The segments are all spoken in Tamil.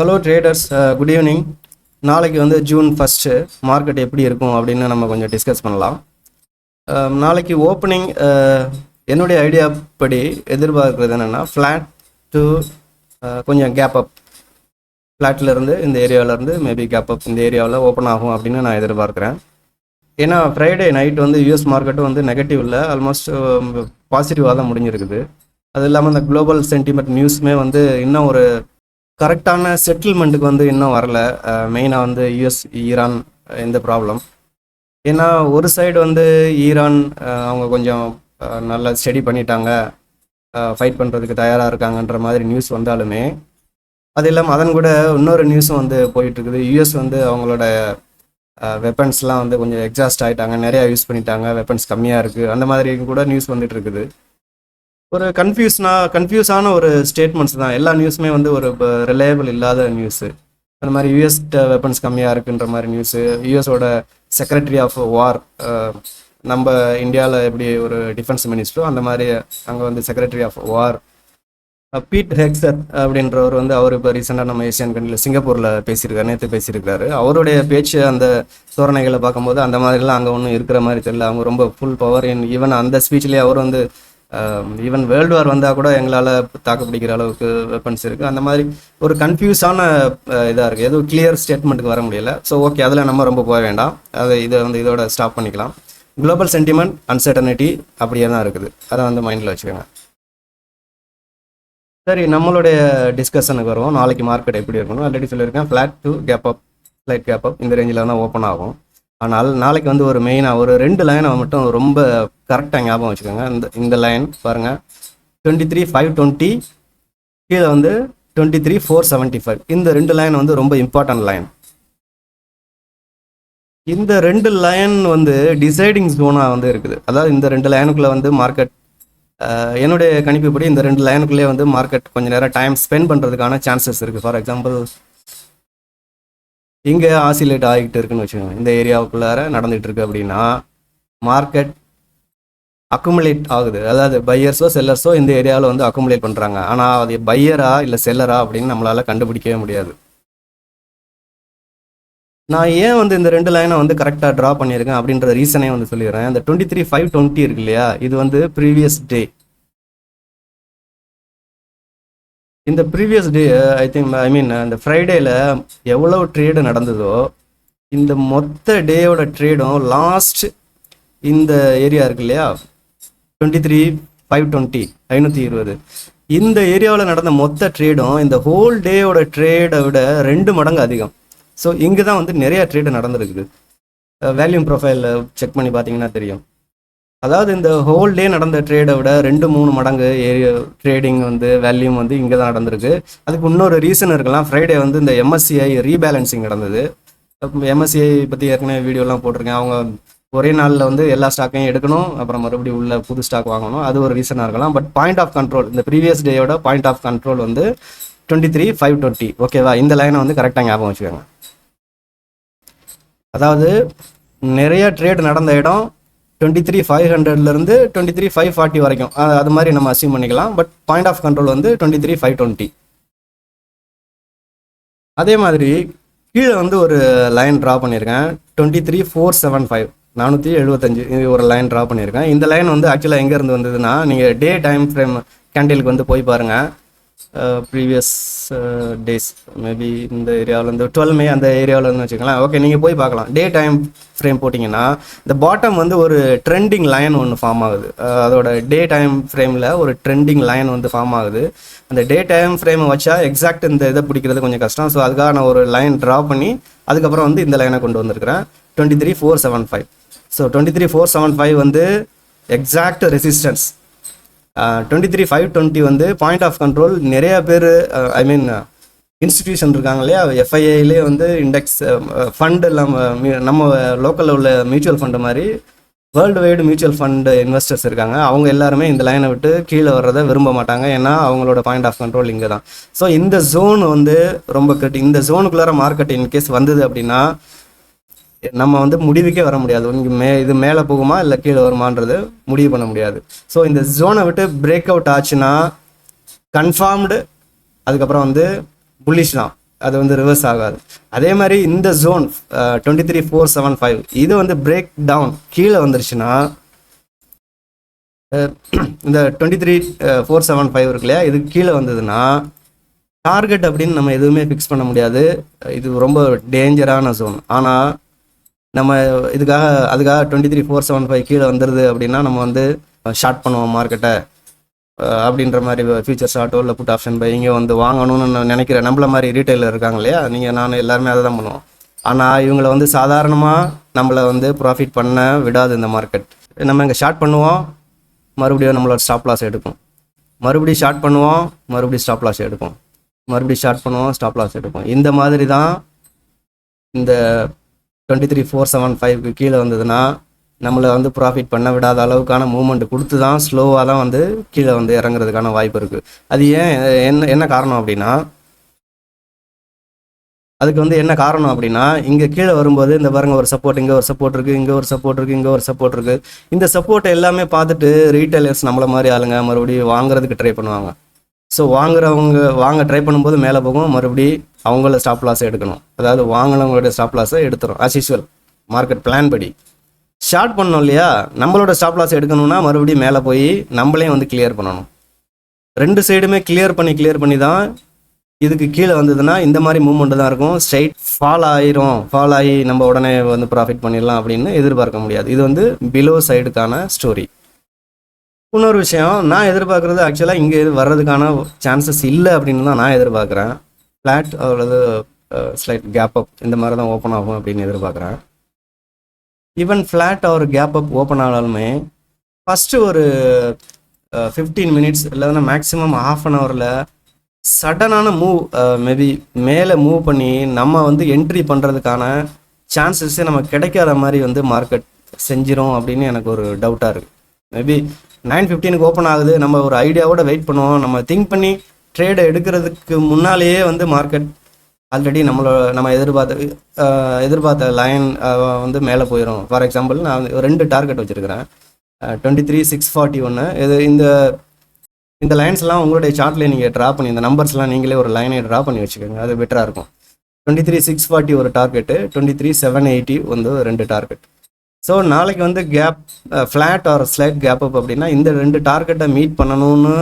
Hello traders, good evening. நாளைக்கு வந்து ஜூன் 1 மார்க்கெட் எப்படி இருக்கும் அப்படின்னு நம்ம கொஞ்சம் டிஸ்கஸ் பண்ணலாம். நாளைக்கு ஓப்பனிங் என்னுடைய ஐடியா படி எதிர்பார்க்குறது என்னென்னா ஃப்ளாட் டு கொஞ்சம் கேப் அப், ஃப்ளாட்லேருந்து இந்த ஏரியாவிலேருந்து மேபி கேப் அப் இந்த ஏரியாவில் ஓப்பன் ஆகும் அப்படின்னு நான் எதிர்பார்க்குறேன். ஏன்னா ஃப்ரைடே நைட் வந்து யூஎஸ் மார்க்கெட்டும் வந்து நெகட்டிவ் இல்லை, ஆல்மோஸ்ட் பாசிட்டிவாக தான் முடிஞ்சிருக்குது. அது இல்லாமல் இந்த குளோபல் சென்டிமெண்ட் நியூஸுமே வந்து இன்னும் ஒரு கரெக்டான செட்டில்மெண்ட்டுக்கு வந்து இன்னும் வரல. மெயினாக வந்து யூஎஸ் ஈரான் இந்த ப்ராப்ளம். ஏன்னா ஒரு சைடு வந்து ஈரான் அவங்க கொஞ்சம் நல்லா ஸ்டடி பண்ணிட்டாங்க, ஃபைட் பண்ணுறதுக்கு தயாராக இருக்காங்கன்ற மாதிரி நியூஸ் வந்தாலுமே, அது இல்லாமல் அதன் கூட இன்னொரு நியூஸும் வந்து போயிட்டுருக்குது. யூஎஸ் வந்து அவங்களோட வெப்பன்ஸ்லாம் வந்து கொஞ்சம் எக்ஸாஸ்ட் ஆகிட்டாங்க, நிறையா யூஸ் பண்ணிட்டாங்க, வெப்பன்ஸ் கம்மியாக இருக்குது, அந்த மாதிரி கூட நியூஸ் வந்துட்டு இருக்குது. ஒரு கன்ஃபியூஸான ஒரு ஸ்டேட்மெண்ட்ஸ் தான். எல்லா நியூஸுமே வந்து ஒரு ரிலையபிள் இல்லாத நியூஸு. அந்த மாதிரி யூஎஸ் வெப்பன்ஸ் கம்மியாக இருக்குன்ற மாதிரி நியூஸு, யூஎஸோட செக்ரட்டரி ஆஃப் வார், நம்ம இந்தியாவில் எப்படி ஒரு டிஃபென்ஸ் மினிஸ்டரோ அந்த மாதிரி அங்கே வந்து secretary of war Pete Hegseth அப்படின்றவர் வந்து அவர் இப்போ ரீசெண்டாக நம்ம ஏசியன் கண்ட்ரியில் சிங்கப்பூரில் பேசியிருக்காரு, நேற்று பேசியிருக்காரு. அவருடைய பேச்சு அந்த தோரணைகளை பார்க்கும்போது அந்த மாதிரிலாம் அங்கே ஒன்றும் இருக்கிற மாதிரி தெரியல. அவங்க ரொம்ப ஃபுல் பவர். ஈவன் அந்த ஸ்பீச்லேயே அவர் வந்து ஈவன் வேர்ல்டு வார் வந்தால் கூட எங்களால் தாக்கு பிடிக்கிற அளவுக்கு வெப்பன்ஸ் இருக்குது. அந்த மாதிரி ஒரு கன்ஃபியூஸான இதாக இருக்குது. எதுவும் கிளியர் ஸ்டேட்மெண்ட்டுக்கு வர முடியல. ஸோ ஓகே, அதில் நம்ம ரொம்ப போக வேண்டாம். இதை வந்து இதோட ஸ்டாப் பண்ணிக்கலாம். குளோபல் சென்டிமெண்ட் அன்சர்டனிட்டி அப்படியே தான் இருக்குது, அதை வந்து மைண்டில் வச்சுக்கோங்க. சரி, நம்மளுடைய டிஸ்கஷனுக்கு வருவோம். நாளைக்கு மார்க்கெட் எப்படி இருக்கணும் ஆல்ரெடி சொல்லியிருக்கேன். Flat to gap up, slight gap up இந்த ரேஞ்சில் தான் ஓப்பன் ஆகும். ஆனால் நாளைக்கு வந்து ஒரு மெயினாக ஒரு 2 லைனை மட்டும் ரொம்ப கரெக்டாக ஞாபகம் வச்சுக்கோங்க. இந்த லைன் பாருங்கள், 23,520, கீழே வந்து 23,475. இந்த 2 லைன் வந்து ரொம்ப இம்பார்ட்டன்ட் லைன். இந்த 2 லைன் வந்து டிசைடிங் ஜோனாக வந்து இருக்குது. அதாவது இந்த 2 லைனுக்குள்ளே வந்து மார்க்கெட், என்னுடைய கணிப்புப்படி இந்த 2 லைனுக்குள்ளே வந்து மார்க்கெட் கொஞ்சம் நேரம் டைம் ஸ்பெண்ட் பண்ணுறதுக்கான சான்சஸ் இருக்குது. ஃபார் எக்ஸாம்பிள் இங்கே ஆசிலேட் ஆகிட்டு இருக்குன்னு வச்சுக்கோங்க, இந்த ஏரியாவுக்குள்ளார நடந்துகிட்டு இருக்கு அப்படின்னா மார்க்கெட் அக்குமுலேட் ஆகுது. அதாவது பையர்ஸோ செல்லர்ஸோ இந்த ஏரியாவில் வந்து அக்குமுலேட் பண்ணுறாங்க. ஆனால் அது பையரா இல்லை செல்லரா அப்படின்னு நம்மளால் கண்டுபிடிக்கவே முடியாது. நான் ஏன் வந்து இந்த 2 லைனை வந்து கரெக்டாக ட்ரா பண்ணியிருக்கேன் அப்படின்ற ரீசனே வந்து சொல்லிடுறேன். இந்த 23,520 இருக்கு இல்லையா, இது வந்து ப்ரீவியஸ் டே. இந்த ப்ரீவியஸ் டே இந்த ஃப்ரைடேயில் எவ்வளோ ட்ரேடு நடந்ததோ இந்த மொத்த டேயோட ட்ரேடும் லாஸ்ட் இந்த ஏரியா இருக்கு இல்லையா 23,520, 520, இந்த ஏரியாவில் நடந்த மொத்த ட்ரேடும் இந்த ஹோல் டேயோட ட்ரேடை விட 2 மடங்கு அதிகம். ஸோ இங்கே தான் வந்து நிறையா ட்ரேடு நடந்திருக்குது. வேல்யூம் ப்ரொஃபைல் செக் பண்ணி பார்த்தீங்கன்னா தெரியும். அதாவது இந்த ஹோல் டே நடந்த ட்ரேடை விட 2-3 மடங்கு ஏரியா ட்ரேடிங் வந்து வேல்யூம் வந்து இங்கே தான் நடந்திருக்கு. அதுக்கு இன்னொரு ரீசன் இருக்கலாம். ஃப்ரைடே வந்து இந்த எம்எஸ்சிஐ ரீபேலன்சிங் நடந்தது. எம்எஸ்சிஐ பற்றி ஏற்கனவே வீடியோலாம் போட்டிருக்கேன். அவங்க ஒரே நாளில் வந்து எல்லா ஸ்டாக்கையும் எடுக்கணும், அப்புறம் மறுபடியும் உள்ள புது ஸ்டாக் வாங்கணும். அது ஒரு ரீசனாக இருக்கலாம். பட் பாயிண்ட் ஆஃப் கண்ட்ரோல், இந்த ப்ரீவியஸ் டேயோட பாயிண்ட் ஆஃப் கண்ட்ரோல் வந்து 23,520. ஓகேவா? இந்த லைனை வந்து கரெக்டாக ஞாபகம் வச்சுக்கோங்க. அதாவது நிறைய ட்ரேட் நடந்த இடம் 23,500லேருந்து 23,540 வரைக்கும், அது மாதிரி நம்ம அசீவ் பண்ணிக்கலாம். பட் பாயிண்ட் ஆஃப் கண்ட்ரோல் வந்து 23,520. அதே மாதிரி கீழே வந்து ஒரு லைன் ட்ரா பண்ணியிருக்கேன், 23,475, 475. இது ஒரு லைன் ட்ரா பண்ணியிருக்கேன். இந்த லைன் வந்து ஆக்சுவலாக எங்கேருந்து வந்ததுன்னா, நீங்கள் டே டைம் ஃப்ரேம் கேண்டிலுக்கு வந்து போய் பாருங்கள். ப்ரீவியஸ் டேஸ் மேபி இந்த ஏரியாவிலேருந்து 12 மே அந்த ஏரியாவிலேருந்து வச்சுக்கலாம். ஓகே, நீங்கள் போய் பார்க்கலாம். டே டைம் ஃப்ரேம் போட்டிங்கன்னா இந்த பாட்டம் வந்து ஒரு ட்ரெண்டிங் லைன் ஒன்று ஃபார்ம் ஆகுது. அதோட டே டைம் ஃப்ரேமில் ஒரு ட்ரெண்டிங் லைன் வந்து ஃபார்ம் ஆகுது. அந்த டே டைம் ஃப்ரேமை வச்சா எக்ஸாக்ட் இந்த இதை பிடிக்கிறது கொஞ்சம் கஷ்டம். ஸோ அதுக்காக நான் ஒரு லைன் ட்ரா பண்ணி அதுக்கப்புறம் வந்து இந்த லைனை கொண்டு வந்திருக்கிறேன், 23,475. ஸோ 23,475 வந்து எக்ஸாக்ட் ரெசிஸ்டன்ஸ். 23,520 வந்து பாயிண்ட் ஆஃப் கண்ட்ரோல். நிறைய பேர் இன்ஸ்டிடியூஷன் இருக்காங்க இல்லையா, எஃப்ஐஏலே வந்து இண்டெக்ஸ் ஃபண்டு இல்லாமல் நம்ம லோக்கலில் உள்ள மியூச்சுவல் ஃபண்டு மாதிரி world wide mutual fund investors இருக்காங்க. அவங்க எல்லாருமே இந்த லைனை விட்டு கீழே வர்றதை விரும்ப மாட்டாங்க. ஏன்னா அவங்களோட பாயிண்ட் ஆஃப் கண்ட்ரோல் இங்கே தான். ஸோ இந்த ஜோன் வந்து ரொம்ப இந்த ஜோனுக்குள்ளார மார்க்கெட் இன்கேஸ் வந்தது அப்படின்னா நம்ம வந்து முடிவுக்கே வர முடியாது. இது மேலே போகுமா இல்லை கீழே வருமானது முடிவு பண்ண முடியாது. ஸோ இந்த ஜோனை விட்டு பிரேக் அவுட் ஆச்சுன்னா கன்ஃபார்ம்டு அதுக்கப்புறம் வந்து புல்லிஷ் தான். அது வந்து ரிவர்ஸ் ஆகாது. அதே மாதிரி இந்த ஜோன் 23,475 இது வந்து பிரேக் டவுன் கீழே வந்துருச்சுன்னா இந்த 23,475 இருக்கு இல்லையா, இது கீழே வந்ததுன்னா டார்கெட் அப்படின்னு நம்ம எதுவுமே ஃபிக்ஸ் பண்ண முடியாது. இது ரொம்ப டேஞ்சரான ஜோன். ஆனால் நம்ம அதுக்காக 23,475 கீழே வந்துடுது அப்படின்னா நம்ம வந்து ஷார்ட் பண்ணுவோம் மார்க்கெட்டை அப்படின்ற மாதிரி ஃபியூச்சர் ஷார்ட்டோ இல்லை புட் ஆப்ஷன் பை இங்கே வந்து வாங்கணும்னு நினைக்கிற நம்மள மாதிரி ரீட்டைலர் இருக்காங்க இல்லையா, நீங்கள் நான் எல்லாருமே அதை தான் பண்ணுவோம். ஆனால் இவங்களை வந்து சாதாரணமாக நம்மளை வந்து ப்ராஃபிட் பண்ண விடாது இந்த மார்க்கெட். நம்ம இங்கே ஷார்ட் பண்ணுவோம், மறுபடியும் நம்மளோட ஸ்டாப் லாஸ் எடுக்கும், மறுபடியும் ஷார்ட் பண்ணுவோம், மறுபடியும் ஸ்டாப் லாஸ் எடுக்கும், மறுபடியும் ஷார்ட் பண்ணுவோம், ஸ்டாப் லாஸ் எடுக்கும். இந்த மாதிரி தான் இந்த 23,475 கீழே வந்ததுன்னா நம்மளை வந்து ப்ராஃபிட் பண்ண விடாத அளவுக்கான மூவ்மெண்ட் கொடுத்து தான் ஸ்லோவாக தான் வந்து கீழே வந்து இறங்குறதுக்கான வாய்ப்பு இருக்குது. அது என்ன காரணம் அப்படின்னா, அதுக்கு வந்து என்ன காரணம் அப்படின்னா, இங்கே கீழே வரும்போது இந்த பாருங்க ஒரு சப்போர்ட், இங்கே ஒரு சப்போர்ட் இருக்குது, இங்கே ஒரு சப்போர்ட் இருக்குது, இங்கே ஒரு சப்போர்ட் இருக்குது. இந்த சப்போர்ட்டை எல்லாமே பார்த்துட்டு ரீட்டைலர்ஸ் நம்மளை மாதிரி ஆளுங்க மறுபடியும் வாங்குறதுக்கு ட்ரை பண்ணுவாங்க. ஸோ வாங்க ட்ரை பண்ணும்போது மேலே போகும், மறுபடியும் அவங்கள ஸ்டாப் லாஸை எடுக்கணும். அதாவது வாங்கினவங்களோட ஸ்டாப் லாஸை எடுத்துரும். ஆஸ் யூஸ்வல் மார்க்கெட் பிளான் படி ஷார்ட் பண்ணோம் இல்லையா, நம்மளோட ஸ்டாப் லாஸ் எடுக்கணும்னா மறுபடியும் மேலே போய் நம்மளையும் வந்து கிளியர் பண்ணணும். ரெண்டு சைடுமே கிளியர் பண்ணி தான் இதுக்கு கீழே வந்ததுன்னா இந்த மாதிரி மூவ்மெண்ட் தான் இருக்கும். ஸ்ட்ரைட் ஃபால் ஆகி நம்ம உடனே வந்து ப்ராஃபிட் பண்ணிடலாம் அப்படின்னு எதிர்பார்க்க முடியாது. இது வந்து பிலோ சைடுக்கான ஸ்டோரி. இன்னொரு விஷயம், நான் எதிர்பார்க்குறது ஆக்சுவலாக இங்கே வர்றதுக்கான சான்சஸ் இல்லை அப்படின்னு தான் நான் எதிர்பார்க்குறேன். ஃப்ளாட் அல்லது ஸ்லைட் கேப் அப் இந்த மாதிரி தான் ஓப்பன் ஆகும் அப்படின்னு எதிர்பார்க்குறேன். ஈவன் ஃப்ளாட் ஒரு கேப் அப் ஓப்பன் ஆனாலுமே ஃபஸ்ட்டு ஒரு 15 மினிட்ஸ் இல்லைன்னா மேக்ஸிமம் ½ அன் ஹவரில் சடனான மூவ் மேபி மேலே மூவ் பண்ணி நம்ம வந்து என்ட்ரி பண்ணுறதுக்கான சான்சஸ்ஸே நமக்கு கிடைக்காத மாதிரி வந்து மார்க்கெட் செஞ்சிரும் அப்படின்னு எனக்கு ஒரு டவுட்டாக இருக்குது. மேபி 9:15 ஓப்பன் ஆகுது, நம்ம ஒரு ஐடியாவோட வெயிட் பண்ணுவோம், நம்ம திங்க் பண்ணி ட்ரேடை எடுக்கிறதுக்கு முன்னாலேயே வந்து மார்க்கெட் ஆல்ரெடி நம்ம எதிர்பார்த்த லைன் வந்து மேலே போயிடும். ஃபார் எக்ஸாம்பிள் நான் 2 டார்கெட் வச்சுருக்கிறேன், 23,641. இது இந்த லைன்ஸ்லாம் உங்களுடைய சார்ட்லேயே நீங்கள் ட்ரா பண்ணி இந்த நம்பர்ஸ்லாம் நீங்களே ஒரு லைனை ட்ரா பண்ணி வச்சுக்கோங்க, அது பெட்டராக இருக்கும். 23,640 ஒரு டார்கெட்டு, 23,780 வந்து 2 டார்கெட். ஸோ நாளைக்கு வந்து flat or slight gap up அப்படின்னா இந்த 2 டார்கெட்டை மீட் பண்ணணும்னு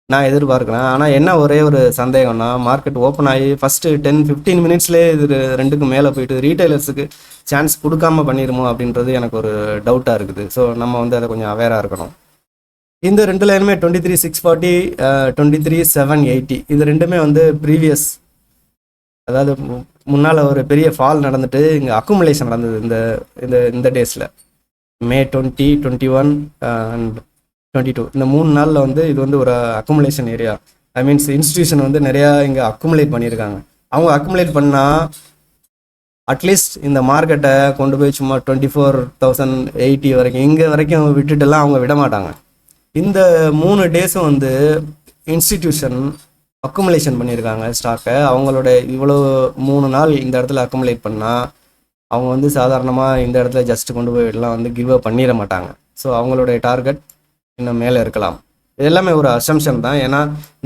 நான் எதிர்பார்க்குறேன். ஆனால் என்ன ஒரே ஒரு சந்தேகம்னா, மார்க்கெட் ஓப்பன் ஆகி ஃபஸ்ட்டு 10-15 மினிட்ஸ்லேயே இது 2க்கு மேலே போயிட்டு ரீட்டைலர்ஸுக்கு சான்ஸ் கொடுக்காம பண்ணிடுமோ அப்படின்றது எனக்கு ஒரு டவுட்டாக இருக்குது. ஸோ நம்ம வந்து அதை கொஞ்சம் அவேராக இருக்கணும். இந்த 2 லைனுமே 23,640, 23,780 இது ரெண்டுமே வந்து ப்ரீவியஸ், அதாவது முன்னால் ஒரு பெரிய ஃபால் நடந்துட்டு இங்கே அக்குமுலேஷன் நடந்தது இந்த டேஸில் May 20, 21 அண்ட் 22 இந்த 3 நாளில் வந்து இது வந்து ஒரு accumulation area. I means institution வந்து நிறையா இங்கே அக்குமுலேட் பண்ணியிருக்காங்க. அவங்க அக்குமுலேட் பண்ணால் அட்லீஸ்ட் இந்த மார்க்கெட்டை கொண்டு போய் சும்மா 24,080 வரைக்கும் இங்கே வரைக்கும் விட்டுட்டுலாம் அவங்க விட மாட்டாங்க. இந்த 3 டேஸும் வந்து இன்ஸ்டிடியூஷன் அக்குமுலேஷன் பண்ணியிருக்காங்க ஸ்டாக்கை. அவங்களோட இவ்வளோ 3 நாள் இந்த இடத்துல அக்குமுலேட் பண்ணால் அவங்க வந்து சாதாரணமாக இந்த இடத்துல ஜஸ்ட் கொண்டு போய் எல்லாம் வந்து கிவ் அப் பண்ணிட மாட்டாங்க. ஸோ அவங்களுடைய டார்கெட் இன்னும் மேலே இருக்கலாம். இது எல்லாமே ஒரு அசம்ஷன் தான். ஏன்னா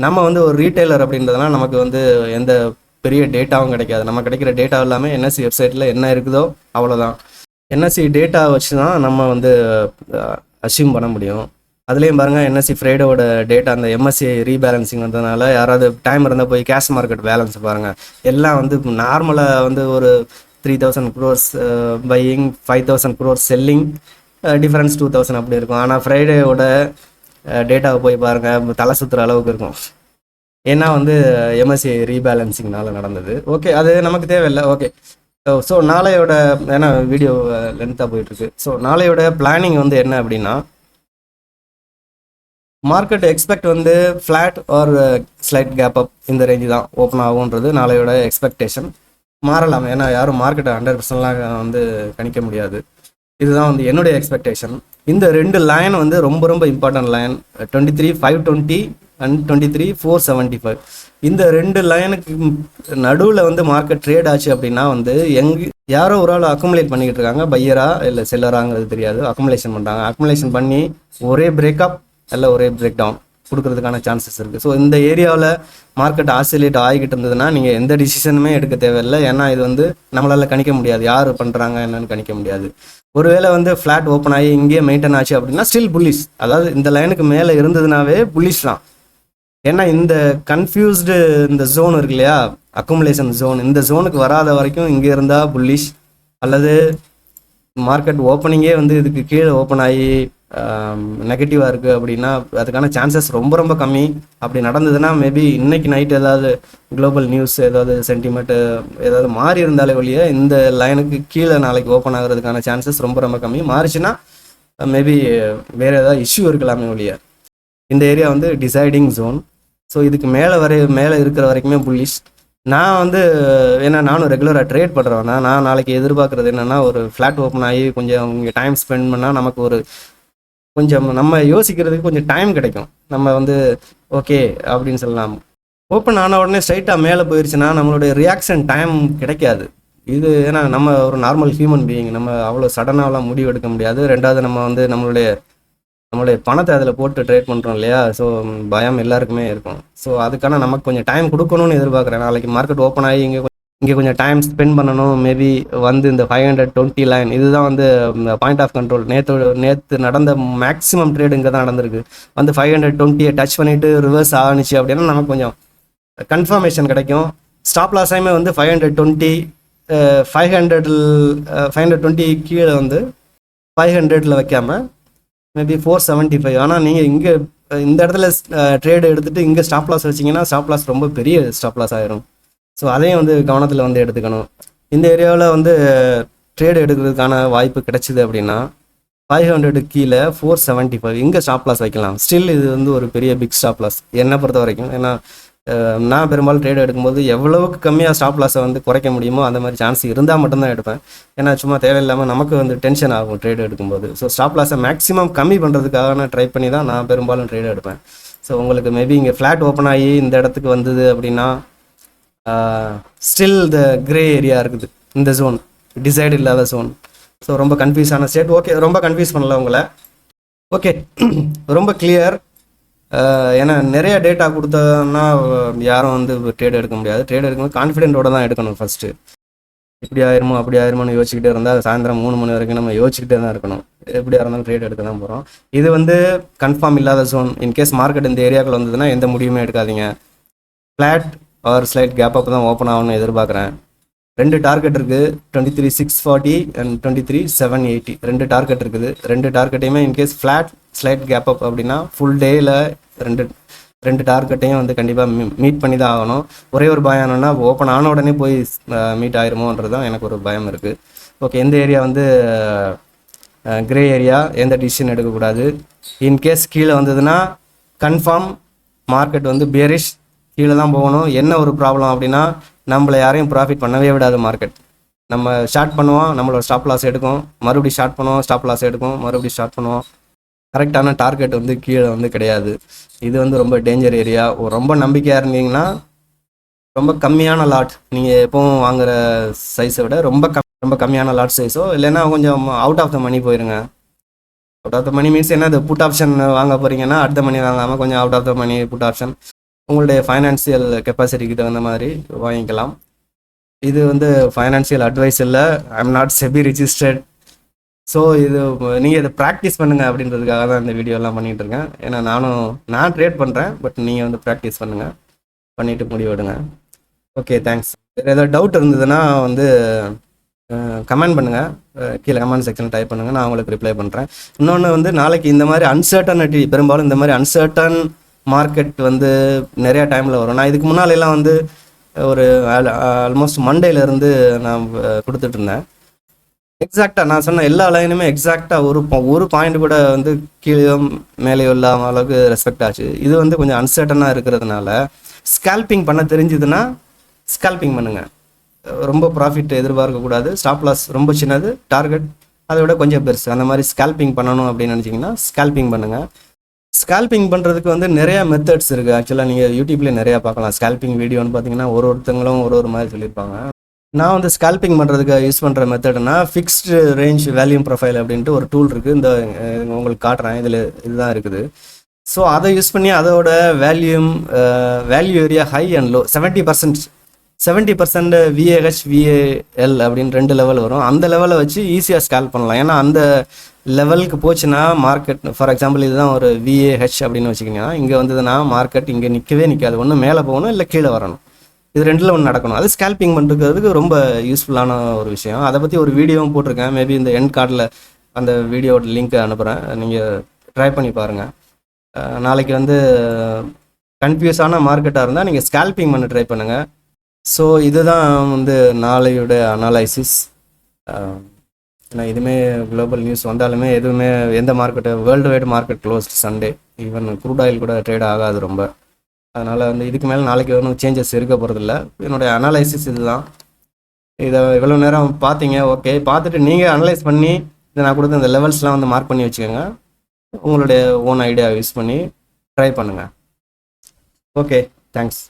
நம்ம வந்து ஒரு ரீட்டைலர் அப்படின்றதுலாம் நமக்கு வந்து எந்த பெரிய டேட்டாவும் கிடைக்காது. நம்ம கிடைக்கிற டேட்டா எல்லாமே என்எஸ்சி வெப்சைட்டில் என்ன இருக்குதோ அவ்வளோதான். என்எஸ்சி டேட்டா வச்சு தான் நம்ம வந்து அசியூம் பண்ண முடியும். அதுலேயும் பாருங்கள், என்எஸ்சி ஃப்ரைடோட டேட்டா அந்த எம்எஸ்சி ரீபேலன்சிங் வந்ததுனால யாராவது டைம் இருந்தால் போய் கேஷ் மார்க்கெட் பேலன்ஸ் பாருங்கள். எல்லாம் வந்து நார்மலாக வந்து ஒரு 3,000 crores buying, 5,000 crores selling, difference 2,000 அப்படி இருக்கும். ஆனால் ஃப்ரைடேயோட டேட்டாவை போய் பாருங்கள், தலை சுற்றுற அளவுக்கு இருக்கும். ஏன்னா வந்து எம்எஸ்சி ரீபேலன்சிங்னால நடந்தது. ஓகே, அது நமக்கு தேவையில்லை. ஓகே, ஸோ நாளையோட, ஏன்னா வீடியோ லென்த்தாக போயிட்டுருக்கு. ஸோ நாளையோட பிளானிங் வந்து என்ன அப்படின்னா, மார்க்கெட் எக்ஸ்பெக்ட் வந்து flat or slight gap up இந்த ரேஞ்சு தான் ஓப்பன் ஆகுன்றது நாளையோட எக்ஸ்பெக்டேஷன். மாறலாம், ஏன்னா யாரும் மார்க்கெட்டை 100%லாம் வந்து கணிக்க முடியாது. இதுதான் வந்து என்னுடைய எக்ஸ்பெக்டேஷன். இந்த 2 லைன் வந்து ரொம்ப ரொம்ப இம்பார்ட்டன்ட் லைன், 23,520 அண்ட் 23,475. இந்த 2 லைனுக்கு நடுவில் வந்து மார்க்கெட் ட்ரேட் ஆச்சு அப்படின்னா வந்து யாரோ ஒரு ஆள் அக்குமுலேட் பண்ணிக்கிட்டு இருக்காங்க, பையரா இல்லை செல்லராங்கிறது தெரியாது, அக்குமுலேஷன் பண்ணுறாங்க. அக்குமுலேஷன் பண்ணி ஒரே பிரேக்கப் இல்லை ஒரே பிரேக் டவுன் கொடுக்கறதுக்கான சான்சஸ் இருக்குது. ஸோ இந்த ஏரியாவில் மார்க்கெட் ஆசிலேட் ஆகிக்கிட்டு இருந்ததுன்னா நீங்கள் எந்த டிசிஷனுமே எடுக்க தேவையில்லை. ஏன்னா இது வந்து நம்மளால் கணிக்க முடியாது, யார் பண்ணுறாங்க என்னன்னு கணிக்க முடியாது. ஒருவேளை வந்து ஃப்ளாட் ஓப்பன் ஆகி இங்கேயே மெயின்டைன் ஆச்சு அப்படின்னா ஸ்டில் புல்லிஷ், அதாவது இந்த லைனுக்கு மேலே இருந்ததுனாவே புல்லிஷ் தான். ஏன்னா இந்த கன்ஃபியூஸ்டு இந்த ஜோன் இருக்கு இல்லையா, அக்குமுலேஷன் ஜோன், இந்த ஜோனுக்கு வராத வரைக்கும் இங்கே இருந்தால் புல்லிஷ், அல்லது மார்க்கெட் ஓப்பனிங்கே வந்து இதுக்கு கீழே ஓப்பன் ஆகி நெகட்டிவாக இருக்குது அப்படின்னா அதுக்கான சான்சஸ் ரொம்ப ரொம்ப கம்மி. அப்படி நடந்ததுன்னா மேபி இன்னைக்கு நைட் ஏதாவது குளோபல் நியூஸ் ஏதாவது சென்டிமெண்ட்டு ஏதாவது மாறி இருந்தாலே ஒழிய இந்த லைனுக்கு கீழே நாளைக்கு ஓப்பன் ஆகிறதுக்கான சான்சஸ் ரொம்ப ரொம்ப கம்மி. மாறிச்சுன்னா மேபி வேறு ஏதாவது இஷ்யூ இருக்கலாமே ஒழிய. இந்த ஏரியா வந்து டிசைடிங் ஜோன். ஸோ இதுக்கு மேலே இருக்கிற வரைக்குமே புல்லிஷ். நான் வந்து ஏன்னா நானும் ரெகுலராக ட்ரேட் பண்ணுறேன்னா நான் நாளைக்கு எதிர்பார்க்குறது என்னென்னா ஒரு ஃப்ளாட் ஓப்பன் ஆகி கொஞ்சம் இங்கே டைம் ஸ்பெண்ட் பண்ணால் நமக்கு ஒரு கொஞ்சம் நம்ம யோசிக்கிறதுக்கு கொஞ்சம் டைம் கிடைக்கும். நம்ம வந்து ஓகே அப்படின்னு சொல்லலாம். ஓப்பன் ஆன உடனே ஸ்ட்ரைட்டாக மேலே போயிடுச்சுன்னா நம்மளுடைய ரியாக்ஷன் டைம் கிடைக்காது. இது ஏன்னா நம்ம ஒரு நார்மல் ஹியூமன் பீயிங், நம்ம அவ்வளோ சடனாகலாம் முடிவு எடுக்க முடியாது. ரெண்டாவது நம்ம வந்து நம்மளுடைய பணத்தை அதில் போட்டு ட்ரேட் பண்ணுறோம் இல்லையா, ஸோ பயம் எல்லாருக்குமே இருக்கும். ஸோ அதுக்கான நமக்கு கொஞ்சம் டைம் கொடுக்கணும்னு எதிர்பார்க்குறேன். நாளைக்கு மார்க்கெட் ஓப்பன் ஆகி இங்கே கொஞ்சம் டைம் ஸ்பெண்ட் பண்ணணும். மேபி வந்து இந்த 520 லைன் இதுதான் வந்து பாயிண்ட் ஆஃப் கண்ட்ரோல். நேற்று நடந்த மேக்ஸிமம் ட்ரேட் இங்கே தான் நடந்திருக்கு. வந்து 520 டச் பண்ணிவிட்டு ரிவர்ஸ் ஆனிச்சு அப்படின்னா நமக்கு கொஞ்சம் கன்ஃபர்மேஷன் கிடைக்கும். ஸ்டாப் லாஸாயுமே வந்து 520 520 கீழே வந்து 500 வைக்காமல் மேபி 475. ஆனால் நீங்கள் இங்கே இந்த இடத்துல ட்ரேடு எடுத்துகிட்டு இங்கே ஸ்டாப் லாஸ் வச்சிங்கன்னா ஸ்டாப் லாஸ் ரொம்ப பெரிய ஸ்டாப் லாஸ் ஆயிரும். ஸோ அதையும் வந்து கவனத்தில் வந்து எடுத்துக்கணும். இந்த ஏரியாவில் வந்து ட்ரேடு எடுக்கிறதுக்கான வாய்ப்பு கிடைச்சிது அப்படின்னா 500 கீழே 475 இங்கே ஸ்டாப் லாஸ் வைக்கலாம். ஸ்டில் இது வந்து ஒரு பெரிய பிக் ஸ்டாப் லாஸ் என்னை பொறுத்த வரைக்கும். ஏன்னா நான் பெரும்பாலும் ட்ரேட் எடுக்கும்போது எவ்வளவுக்கு கம்மியாக ஸ்டாப் லாஸை வந்து குறைக்க முடியுமோ அந்த மாதிரி சான்ஸ் இருந்தால் மட்டும்தான் எடுப்பேன். ஏன்னா சும்மா தேவையில்லாமல் நமக்கு வந்து டென்ஷன் ஆகும் ட்ரேட் எடுக்கும்போது. ஸோ ஸ்டாப் லாஸை மேக்ஸிமம் கம்மி பண்ணுறதுக்காக நான் ட்ரை பண்ணி தான் நான் பெரும்பாலும் ட்ரேட் எடுப்பேன். ஸோ உங்களுக்கு மேபி இங்கே ஃப்ளாட் ஓப்பன் ஆகி இந்த இடத்துக்கு வந்தது அப்படின்னா ஸ்டில் த கிரே ஏரியா இருக்குது இந்த ஜோன், டிசைட் இல்லாத ஜோன். ஸோ ரொம்ப கன்ஃபியூஸான ஸ்டேட். ஓகே, ரொம்ப கன்ஃபியூஸ் பண்ணல உங்களை. ஓகே, ரொம்ப கிளியர். ஏன்னா நிறைய டேட்டா கொடுத்தோம்னா யாரும் வந்து ட்ரேட் எடுக்க முடியாது. ட்ரேட் எடுக்கும்போது கான்ஃபிடென்ட்டோட தான் எடுக்கணும். ஃபஸ்ட்டு இப்படி ஆயிருமோ அப்படி ஆயிருமோன்னு யோசிச்சுக்கிட்டே இருந்தால் சாயந்தரம் 3 மணி வரைக்கும் நம்ம யோசிச்சுக்கிட்டே தான் இருக்கணும். எப்படியா இருந்தாலும் ட்ரேட் எடுக்க தான் போகிறோம். இது வந்து கன்ஃபார்ம் இல்லாத ஜோன். இன்கேஸ் மார்க்கெட் இந்த ஏரியாக்கள் வந்ததுன்னா எந்த முடிவுமே எடுக்காதீங்க. Flat or slight gap up தான் ஓப்பன் ஆகணும்னு எதிர்பார்க்குறேன். 2 டார்கெட் இருக்குது, 23,640 அண்ட் 23,780. 2 டார்கெட் இருக்குது. 2 டார்கெட்டையுமே in case flat slight gap up அப்படின்னா ஃபுல் டேயில் ரெண்டு டார்கெட்டையும் வந்து கண்டிப்பாக மீட் பண்ணி தான் ஆகணும். ஒரே ஒரு பயம் என்னன்னா ஓப்பன் ஆன உடனே போய் மீட் ஆயிருமோன்றது தான் எனக்கு ஒரு பயம் இருக்குது. ஓகே, எந்த ஏரியா வந்து கிரே ஏரியா, எந்த டிசிஷன் எடுக்கக்கூடாது. இன்கேஸ் கீழே வந்ததுன்னா கன்ஃபார்ம் மார்க்கெட் வந்து பேரிஷ், கீழே தான் போகணும். என்ன ஒரு ப்ராப்ளம் அப்படின்னா நம்மளை யாரையும் ப்ராஃபிட் பண்ணவே விடாது மார்க்கெட். நம்ம ஸ்டார்ட் பண்ணுவோம், நம்மளோட ஸ்டாப் லாஸ் எடுக்கும், மறுபடியும் ஸ்டார்ட் பண்ணுவோம், ஸ்டாப் லாஸ் எடுக்கும், மறுபடியும் ஸ்டார்ட் பண்ணுவோம். கரெக்டான டார்கெட் வந்து கீழே வந்து கிடையாது. இது வந்து ரொம்ப டேஞ்சர் ஏரியா. ரொம்ப நம்பிக்கையாக இருந்தீங்கன்னா ரொம்ப கம்மியான லாட், நீங்கள் எப்பவும் வாங்குகிற சைஸை விட ரொம்ப கம்மியான லாட் சைஸோ இல்லைன்னா கொஞ்சம் அவுட் ஆஃப் த மணி போயிருங்க. Out of the money means என்ன, இது புட் ஆப்ஷன் வாங்க போகிறீங்கன்னா அட் த மணி வாங்காமல் கொஞ்சம் out of the money put option உங்களுடைய ஃபைனான்சியல் கெப்பாசிட்டிக்கு தகுந்த மாதிரி வாங்கிக்கலாம். இது வந்து ஃபைனான்சியல் அட்வைஸ் இல்லை, I am not SEBI registered. So இது நீங்கள் இதை ப்ராக்டிஸ் பண்ணுங்கள் அப்படின்றதுக்காக தான் இந்த வீடியோலாம் பண்ணிகிட்டு இருக்கேன். ஏன்னா நான் ட்ரேட் பண்ணுறேன், பட் நீங்கள் வந்து ப்ராக்டிஸ் பண்ணுங்கள், பண்ணிவிட்டு முடிவெடுங்க. Okay, thanks. வேறு ஏதாவது டவுட் இருந்ததுன்னா வந்து கமெண்ட் பண்ணுங்கள், கீழே கமெண்ட் செக்ஷனில் டைப் பண்ணுங்கள், நான் உங்களுக்கு ரிப்ளை பண்ணுறேன். இன்னொன்று வந்து நாளைக்கு இந்த மாதிரி அன்சர்டனிட்டி, பெரும்பாலும் இந்த மாதிரி அன்சர்டன் மார்க்கெட் வந்து நிறையா டைமில் வரும். நான் இதுக்கு முன்னாலெல்லாம் வந்து ஒரு ஆல்மோஸ்ட் மண்டேலேருந்து நான் கொடுத்துட்ருந்தேன். எக்ஸாக்டாக நான் சொன்ன எல்லா லைனுமே எக்ஸாக்டாக ஒரு பாயிண்ட் கூட வந்து கீழே மேலேயோ இல்லாமல் அளவுக்கு ரெஸ்பெக்ட் ஆச்சு. இது வந்து கொஞ்சம் அன்சர்டனாக இருக்கிறதுனால ஸ்கேல்பிங் பண்ண தெரிஞ்சுதுன்னா ஸ்கேல்பிங் பண்ணுங்கள். ரொம்ப ப்ராஃபிட் எதிர்பார்க்கக்கூடாது. ஸ்டாப் லாஸ் ரொம்ப சின்னது, டார்கெட் அதை விட கொஞ்சம் பெருசு. அந்த மாதிரி ஸ்கேல்பிங் பண்ணணும் அப்படின்னு நினச்சிங்கன்னா ஸ்கேல்பிங் பண்ணுங்கள். ஸ்கேல்பிங் பண்ணுறதுக்கு வந்து நிறையா மெத்தட்ஸ் இருக்குது. ஆக்சுவலாக நீங்கள் யூடியூப்லேயே நிறையா பார்க்கலாம். ஸ்கேல்பிங் வீடியோன்னு பார்த்தீங்கன்னா ஒருத்தங்களும் ஒரு மாதிரி சொல்லியிருப்பாங்க. நான் வந்து ஸ்கேல்பிங் பண்ணுறதுக்கு யூஸ் பண்ணுற மெத்தட்னா ஃபிக்ஸ்டு ரேஞ்ச் வேல்யூம் ப்ரொஃபைல் அப்படின்ட்டு ஒரு டூல் இருக்குது. இந்த உங்களுக்கு காட்டுறேன், இதுதான் இருக்குது. ஸோ அதை யூஸ் பண்ணி அதோட value area high and low 70% VAH VAL அப்படின்னு 2 லெவல் வரும். அந்த லெவலை வச்சு ஈஸியாக ஸ்கேல் பண்ணலாம். ஏன்னா அந்த லெவலுக்கு போச்சுன்னா மார்க்கெட், ஃபார் எக்ஸாம்பிள் இதுதான் ஒரு விஏஹெச் அப்படின்னு வச்சுக்கிங்கன்னா, இங்கே வந்ததுன்னா மார்க்கெட் இங்கே நிற்கவே நிற்காது. ஒன்று மேலே போகணும், இல்லை கீழே வரணும். இது 2ல் ஒன்று நடக்கணும். அது ஸ்கேல்பிங் பண்ணுறதுக்கு ரொம்ப யூஸ்ஃபுல்லான ஒரு விஷயம். அதை பற்றி ஒரு வீடியோவும் போட்டிருக்கேன். மேபி இந்த எண்ட் கார்டில் அந்த வீடியோட லிங்க் அனுப்புகிறேன், நீங்கள் ட்ரை பண்ணி பாருங்கள். நாளைக்கு வந்து கன்ஃபியூஸான மார்க்கெட்டாக இருந்தால் நீங்கள் ஸ்கேல்பிங் பண்ண ட்ரை பண்ணுங்கள். ஸோ இதுதான் வந்து நாளையோட அனாலைசிஸ். ஏன்னா இதுவுமே குளோபல் நியூஸ் வந்தாலுமே எதுவுமே எந்த market, world wide market closed Sunday. Even crude oil கூட ட்ரேட் ஆகாது ரொம்ப. அதனால் வந்து இதுக்கு மேலே நாளைக்கு ஒன்றும் சேஞ்சஸ் இருக்க போகிறதில்ல. என்னுடைய அனலைசிஸ் இதுதான். இதை இவ்வளோ நேரம் பார்த்தீங்க. ஓகே, பார்த்துட்டு நீங்கள் அனலைஸ் பண்ணி இதை நான் கொடுத்த இந்த லெவல்ஸ்லாம் வந்து மார்க் பண்ணி வச்சுக்கோங்க. உங்களுடைய ஓன் ஐடியா யூஸ் பண்ணி ட்ரை பண்ணுங்கள். Okay, thanks.